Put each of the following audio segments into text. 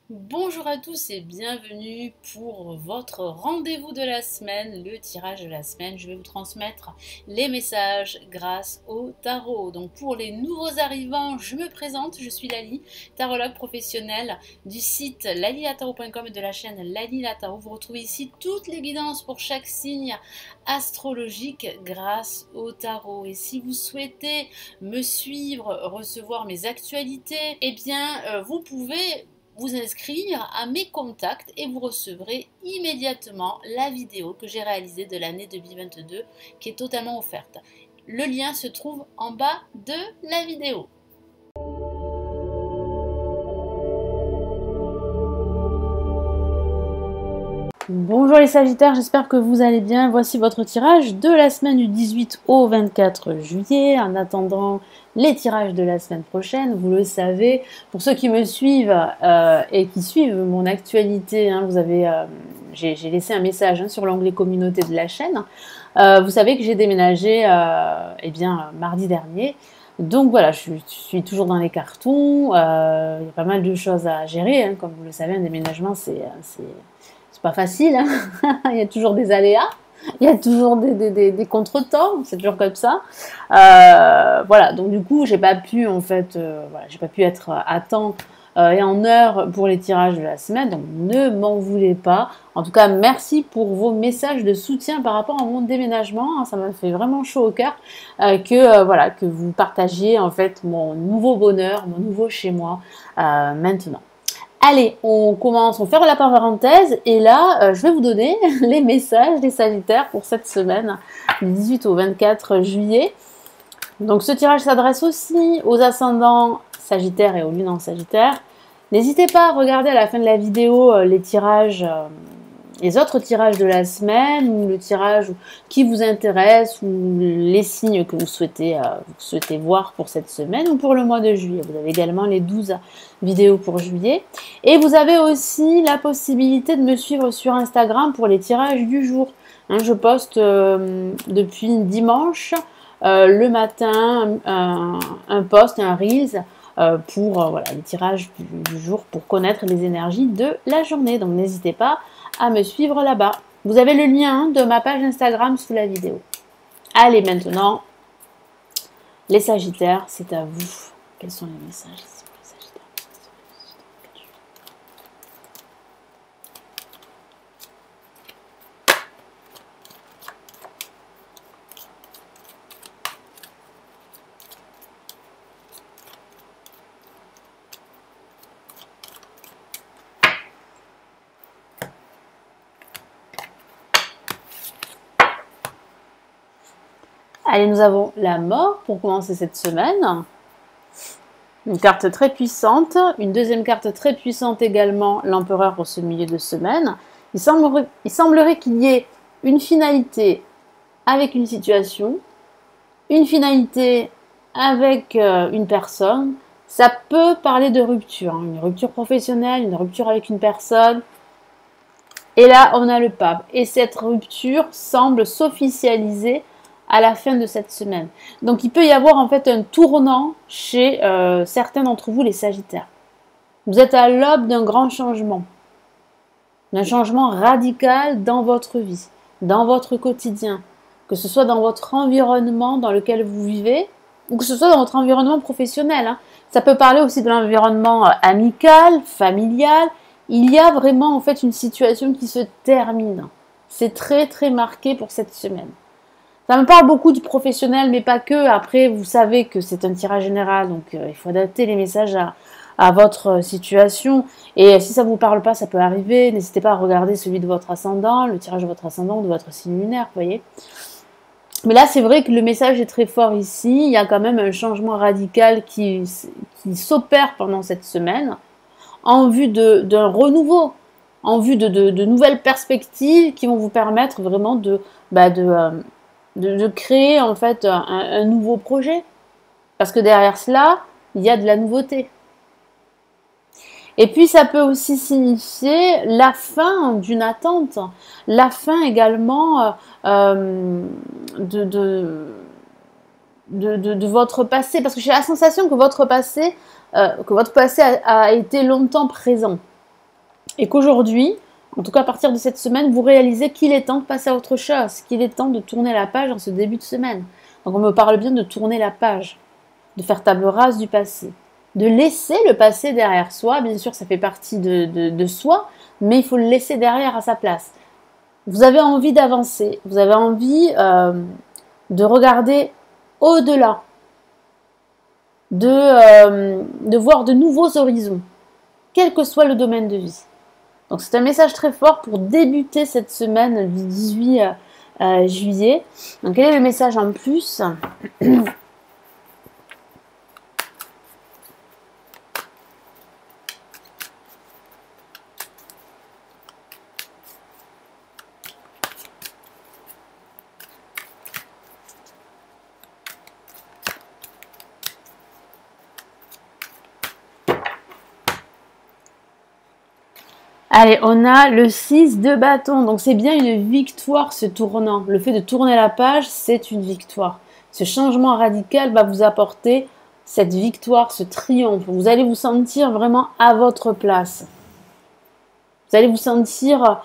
Bonjour à tous et bienvenue pour votre rendez-vous de la semaine, le tirage de la semaine. Je vais vous transmettre les messages grâce au tarot. Donc pour les nouveaux arrivants, je me présente, je suis Lali, tarologue professionnelle du site lalilatarot.com et de la chaîne Lali la Tarot. Vous retrouvez ici toutes les guidances pour chaque signe astrologique grâce au tarot. Et si vous souhaitez me suivre, recevoir mes actualités, eh bien vous pouvez vous inscrire à mes contacts et vous recevrez immédiatement la vidéo que j'ai réalisée de l'année 2022 qui est totalement offerte. Le lien se trouve en bas de la vidéo. Bonjour les Sagittaires, j'espère que vous allez bien. Voici votre tirage de la semaine du 18 au 24 juillet. En attendant les tirages de la semaine prochaine, vous le savez, pour ceux qui me suivent et qui suivent mon actualité, hein, j'ai laissé un message sur l'onglet communauté de la chaîne. Vous savez que j'ai déménagé mardi dernier. Donc voilà, je suis toujours dans les cartons. Il y a pas mal de choses à gérer. Hein. Comme vous le savez, un déménagement, c'est pas facile, hein. Il y a toujours des aléas, il y a toujours des contretemps, c'est toujours comme ça. Voilà, donc du coup, j'ai pas pu j'ai pas pu être à temps et en heure pour les tirages de la semaine, donc ne m'en voulez pas. En tout cas, merci pour vos messages de soutien par rapport à mon déménagement. Ça m'a fait vraiment chaud au cœur que vous partagiez en fait mon nouveau bonheur, mon nouveau chez moi maintenant. Allez, on commence, on ferme la parenthèse et là, je vais vous donner les messages des Sagittaires pour cette semaine, du 18 au 24 juillet. Donc ce tirage s'adresse aussi aux ascendants Sagittaires et aux lunes en Sagittaire. N'hésitez pas à regarder à la fin de la vidéo les autres tirages de la semaine ou le tirage qui vous intéresse ou les signes que vous souhaitez voir pour cette semaine ou pour le mois de juillet. Vous avez également les 12 vidéos pour juillet. Et vous avez aussi la possibilité de me suivre sur Instagram pour les tirages du jour. Hein, je poste depuis dimanche le matin un post, un Reels pour les tirages du jour pour connaître les énergies de la journée. Donc n'hésitez pas à me suivre là-bas. Vous avez le lien de ma page Instagram sous la vidéo. Allez maintenant, les Sagittaires, c'est à vous. Quels sont les messages ici pour les Sagittaires? Allez, nous avons la mort pour commencer cette semaine. Une carte très puissante. Une deuxième carte très puissante également, l'empereur pour ce milieu de semaine. Il semblerait qu'il y ait une finalité avec une situation, une finalité avec une personne. Ça peut parler de rupture, hein, une rupture professionnelle, une rupture avec une personne. Et là, on a le pape. Et cette rupture semble s'officialiser à la fin de cette semaine. Donc il peut y avoir en fait un tournant chez certains d'entre vous, les Sagittaires. Vous êtes à l'aube d'un grand changement. D'un changement radical dans votre vie, dans votre quotidien. Que ce soit dans votre environnement dans lequel vous vivez, ou que ce soit dans votre environnement professionnel. Hein. Ça peut parler aussi de l'environnement amical, familial. Il y a vraiment en fait une situation qui se termine. C'est très très marqué pour cette semaine. Ça me parle beaucoup du professionnel, mais pas que. Après, vous savez que c'est un tirage général, donc il faut adapter les messages à votre situation. Et si ça ne vous parle pas, ça peut arriver. N'hésitez pas à regarder celui de votre ascendant, le tirage de votre ascendant ou de votre signe lunaire, vous voyez. Mais là, c'est vrai que le message est très fort ici. Il y a quand même un changement radical qui s'opère pendant cette semaine en vue d'un renouveau, en vue de nouvelles perspectives qui vont vous permettre vraiment de créer en fait un nouveau projet. Parce que derrière cela, il y a de la nouveauté. Et puis ça peut aussi signifier la fin d'une attente, la fin également de votre passé. Parce que j'ai la sensation que votre passé a été longtemps présent. Et qu'aujourd'hui, en tout cas à partir de cette semaine, vous réalisez qu'il est temps de passer à autre chose, qu'il est temps de tourner la page en ce début de semaine. Donc on me parle bien de tourner la page, de faire table rase du passé, de laisser le passé derrière soi. Bien sûr, ça fait partie de soi, mais il faut le laisser derrière à sa place. Vous avez envie d'avancer, vous avez envie de regarder au-delà, de voir de nouveaux horizons, quel que soit le domaine de vie. Donc c'est un message très fort pour débuter cette semaine du 18 juillet. Donc quel est le message en plus? Allez, on a le 6 de bâton. Donc c'est bien une victoire ce tournant. Le fait de tourner la page, c'est une victoire. Ce changement radical va vous apporter cette victoire, ce triomphe. Vous allez vous sentir vraiment à votre place. Vous allez vous sentir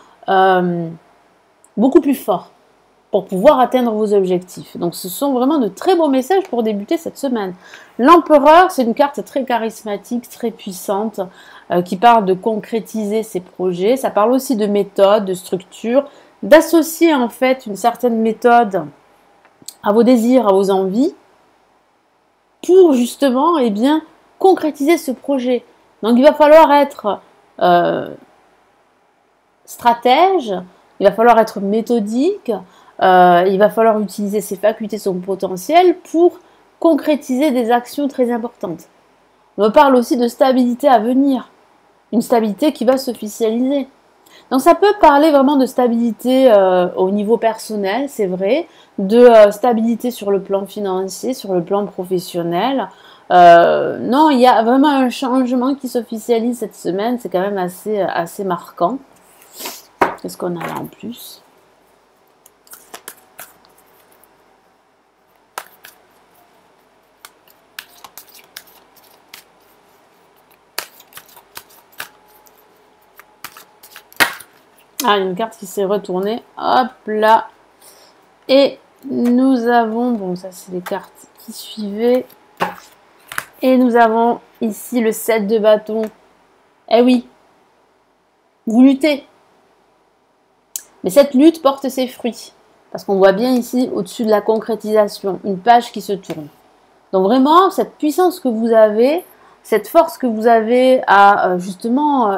beaucoup plus fort pour pouvoir atteindre vos objectifs. Donc ce sont vraiment de très beaux messages pour débuter cette semaine. L'empereur, c'est une carte très charismatique, très puissante, qui parle de concrétiser ses projets. Ça parle aussi de méthode, de structure, d'associer en fait une certaine méthode à vos désirs, à vos envies, pour justement concrétiser ce projet. Donc il va falloir être stratège, il va falloir être méthodique, il va falloir utiliser ses facultés, son potentiel pour concrétiser des actions très importantes. On me parle aussi de stabilité à venir, une stabilité qui va s'officialiser. Donc ça peut parler vraiment de stabilité au niveau personnel, c'est vrai, de stabilité sur le plan financier, sur le plan professionnel. Non, il y a vraiment un changement qui s'officialise cette semaine, c'est quand même assez marquant. Qu'est-ce qu'on a là en plus ? Ah, une carte qui s'est retournée. Hop là. Et nous avons, bon ça c'est les cartes qui suivaient. Et nous avons ici le 7 de bâton. Eh oui, vous luttez. Mais cette lutte porte ses fruits. Parce qu'on voit bien ici, au-dessus de la concrétisation, une page qui se tourne. Donc vraiment, cette puissance que vous avez, cette force que vous avez à justement,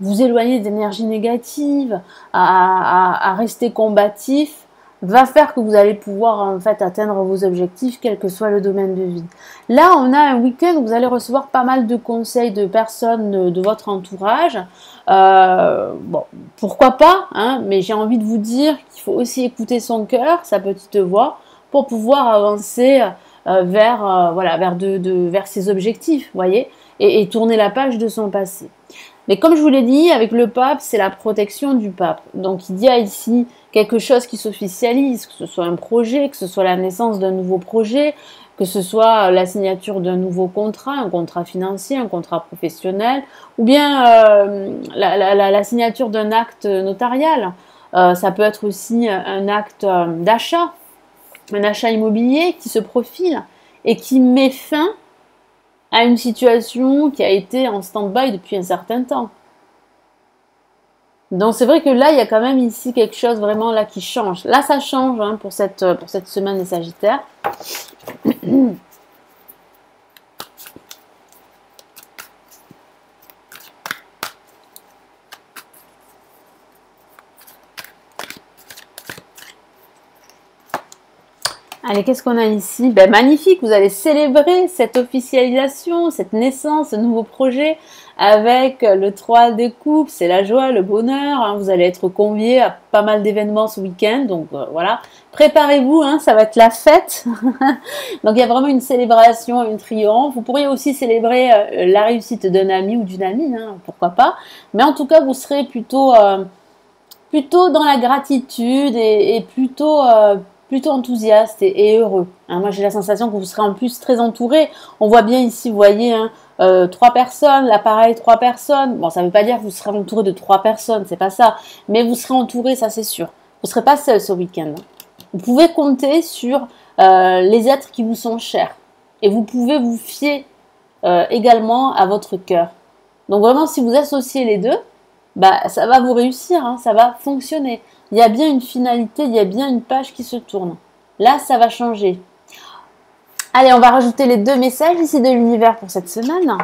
vous éloigner d'énergie négative, à rester combatif, va faire que vous allez pouvoir en fait atteindre vos objectifs, quel que soit le domaine de vie. Là, on a un week-end où vous allez recevoir pas mal de conseils de personnes de votre entourage. Bon, pourquoi pas, hein, mais j'ai envie de vous dire qu'il faut aussi écouter son cœur, sa petite voix, pour pouvoir avancer vers ses objectifs, voyez, et tourner la page de son passé. Mais comme je vous l'ai dit, avec le pape, c'est la protection du pape. Donc il y a ici quelque chose qui s'officialise, que ce soit un projet, que ce soit la naissance d'un nouveau projet, que ce soit la signature d'un nouveau contrat, un contrat financier, un contrat professionnel, ou bien la signature d'un acte notarial. Ça peut être aussi un acte d'achat, un achat immobilier qui se profile et qui met fin à une situation qui a été en stand-by depuis un certain temps. Donc c'est vrai que là, il y a quand même ici quelque chose vraiment là qui change. Là, ça change hein, pour cette semaine des Sagittaires. Allez, qu'est-ce qu'on a ici? Ben, magnifique, vous allez célébrer cette officialisation, cette naissance, ce nouveau projet avec le 3 de coupe, c'est la joie, le bonheur, hein. Vous allez être conviés à pas mal d'événements ce week-end, donc voilà, préparez-vous, hein, ça va être la fête. Donc il y a vraiment une célébration, un triomphe. Vous pourriez aussi célébrer la réussite d'un ami ou d'une amie, hein, pourquoi pas, mais en tout cas vous serez plutôt dans la gratitude et plutôt enthousiaste et heureux. Hein, moi, j'ai la sensation que vous serez en plus très entouré. On voit bien ici, vous voyez, hein, 3 personnes, là pareil, 3 personnes. Bon, ça ne veut pas dire que vous serez entouré de 3 personnes, c'est pas ça. Mais vous serez entouré, ça c'est sûr. Vous ne serez pas seul ce week-end. Vous pouvez compter sur les êtres qui vous sont chers. Et vous pouvez vous fier également à votre cœur. Donc vraiment, si vous associez les deux, bah, ça va vous réussir, hein, ça va fonctionner. Il y a bien une finalité, il y a bien une page qui se tourne. Là, ça va changer. Allez, on va rajouter les 2 messages ici de l'univers pour cette semaine.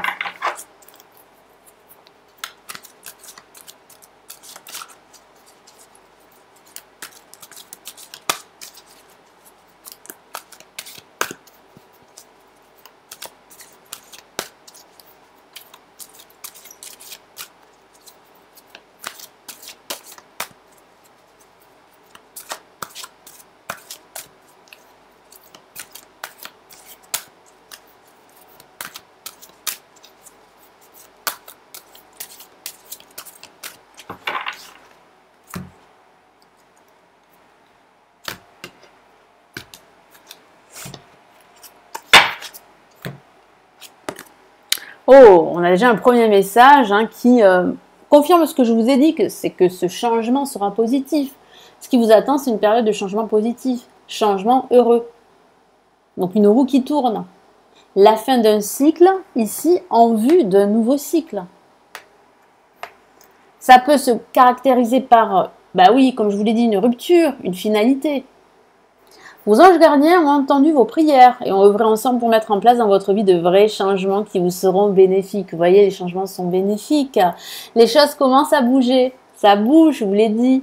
Oh, on a déjà un premier message qui confirme ce que je vous ai dit, c'est que ce changement sera positif. Ce qui vous attend, c'est une période de changement positif, changement heureux. Donc une roue qui tourne. La fin d'un cycle, ici, en vue d'un nouveau cycle. Ça peut se caractériser par, bah oui, comme je vous l'ai dit, une rupture, une finalité. Vos anges gardiens ont entendu vos prières et ont œuvré ensemble pour mettre en place dans votre vie de vrais changements qui vous seront bénéfiques. Vous voyez, les changements sont bénéfiques. Les choses commencent à bouger. Ça bouge, je vous l'ai dit.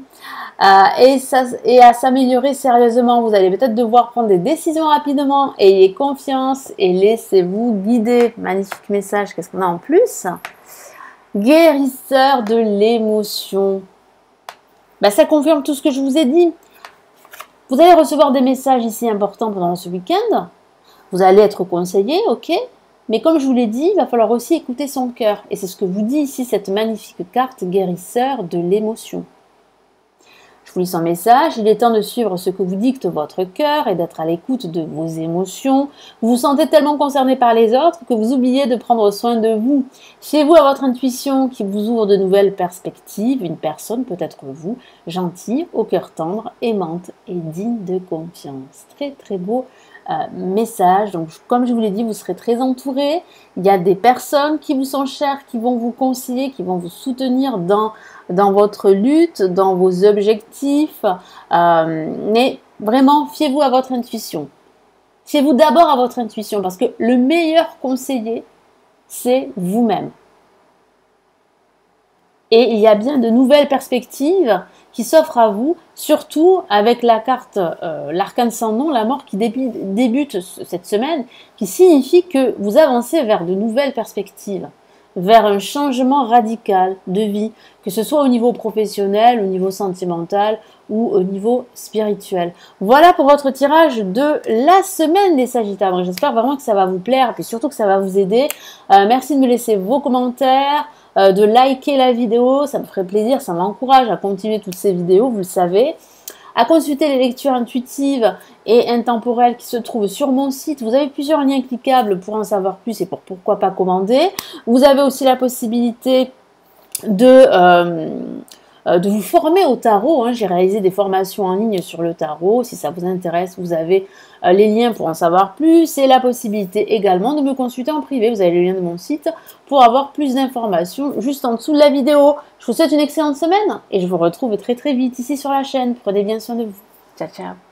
Et à s'améliorer sérieusement. Vous allez peut-être devoir prendre des décisions rapidement. Ayez confiance et laissez-vous guider. Magnifique message. Qu'est-ce qu'on a en plus? Guérisseur de l'émotion. Ben, ça confirme tout ce que je vous ai dit. Vous allez recevoir des messages ici importants pendant ce week-end. Vous allez être conseillé, ok. Mais comme je vous l'ai dit, il va falloir aussi écouter son cœur. Et c'est ce que vous dit ici cette magnifique carte guérisseur de l'émotion. Je vous lis son message. Il est temps de suivre ce que vous dicte votre cœur et d'être à l'écoute de vos émotions. Vous vous sentez tellement concerné par les autres que vous oubliez de prendre soin de vous. Fiez-vous à votre intuition qui vous ouvre de nouvelles perspectives. Une personne peut être vous, gentille, au cœur tendre, aimante et digne de confiance. Très très beau message. Donc comme je vous l'ai dit, vous serez très entouré. Il y a des personnes qui vous sont chères, qui vont vous conseiller, qui vont vous soutenir dans votre lutte, dans vos objectifs. Mais vraiment, fiez-vous à votre intuition. Fiez-vous d'abord à votre intuition parce que le meilleur conseiller, c'est vous-même. Et il y a bien de nouvelles perspectives qui s'offrent à vous, surtout avec la carte l'arcane sans nom, la mort qui débute cette semaine, qui signifie que vous avancez vers de nouvelles perspectives, vers un changement radical de vie, que ce soit au niveau professionnel, au niveau sentimental ou au niveau spirituel. Voilà pour votre tirage de la semaine des Sagittaires. Donc j'espère vraiment que ça va vous plaire et surtout que ça va vous aider. Merci de me laisser vos commentaires, de liker la vidéo, ça me ferait plaisir, ça m'encourage à continuer toutes ces vidéos, vous le savez. À consulter les lectures intuitives et intemporelles qui se trouvent sur mon site. Vous avez plusieurs liens cliquables pour en savoir plus et pourquoi pas commander. Vous avez aussi la possibilité de vous former au tarot. J'ai réalisé des formations en ligne sur le tarot. Si ça vous intéresse, vous avez les liens pour en savoir plus et la possibilité également de me consulter en privé. Vous avez le lien de mon site pour avoir plus d'informations juste en dessous de la vidéo. Je vous souhaite une excellente semaine et je vous retrouve très très vite ici sur la chaîne. Prenez bien soin de vous. Ciao, ciao.